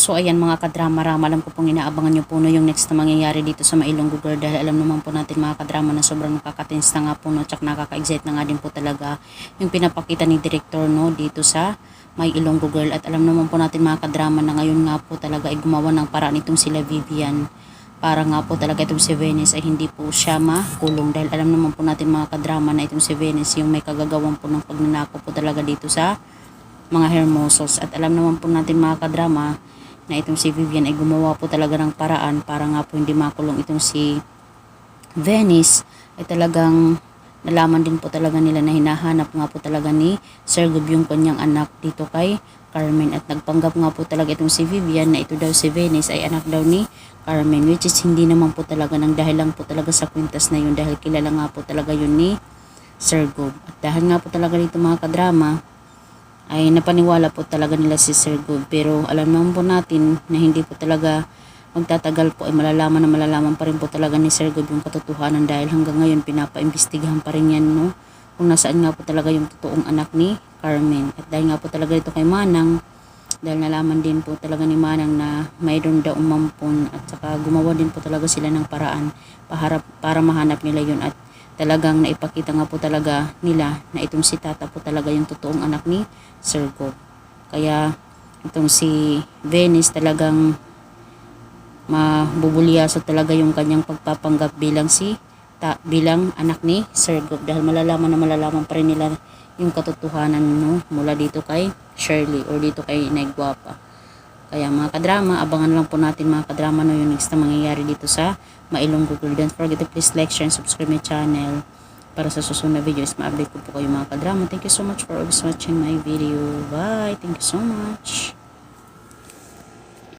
So ayan mga kadrama-rama, alam ko pong inaabangan nyo po no yung next na mangyayari dito sa Mailonggo Girl, dahil alam naman po natin mga kadrama na sobrang nakakatins na nga po no, tsak nakaka-excite na nga din po talaga yung pinapakita ni Director no dito sa Mailonggo Girl. At alam naman po natin mga kadrama na ngayon nga po talaga ay gumawa ng paraan itong sila Vivian para nga po talaga itong si Venice ay hindi po siya makulong, dahil alam naman po natin mga kadrama na itong si Venice yung may kagagawan po ng pagnanakaw po talaga dito sa mga Hermosos. At alam naman po natin mga kadrama na itong si Vivian ay gumawa po talaga ng paraan para nga po hindi makulong itong si Venice. Ay talagang nalaman din po talaga nila na hinahanap nga po talaga ni Sir Gob yung kanyang anak dito kay Carmen. At nagpanggap nga po talaga itong si Vivian na ito daw si Venice ay anak daw ni Carmen, which is hindi naman po talaga, nang dahil lang po talaga sa kwintas na yun, dahil kilala nga po talaga yun ni Sir Gob. At dahil nga po talaga dito mga kadrama ay napaniwala po talaga nila si Sir Gob, pero alam naman po natin na hindi po talaga magtatagal po, ay malalaman pa rin po talaga ni Sir Gob yung katotohanan, dahil hanggang ngayon pinapaimbestigahan pa rin yan no, kung nasaan nga po talaga yung totoong anak ni Carmen. At dahil nga po talaga ito kay Manang, dahil nalaman din po talaga ni Manang na mayroon daw umampon, at saka gumawa din po talaga sila ng paraan para mahanap nila yun. At talagang naipakita nga po talaga nila na itong si Tata po talaga yung totoong anak ni Sir Gob. Kaya itong si Venice talagang mabubulyaso talaga yung kanyang pagpapanggap bilang anak ni Sir Gob, dahil malalaman pa rin nila yung katotohanan no, mula dito kay Shirley or dito kay Inay Guapa. Kaya mga kadrama, abangan lang po natin mga kadrama no yung next na mangyayari dito sa Mailonggo Girl. Don't forget to please like, share, and subscribe my channel para sa susunod na videos ma-update ko po kayo mga kadrama. Thank you so much for always watching my video. Bye! Thank you so much!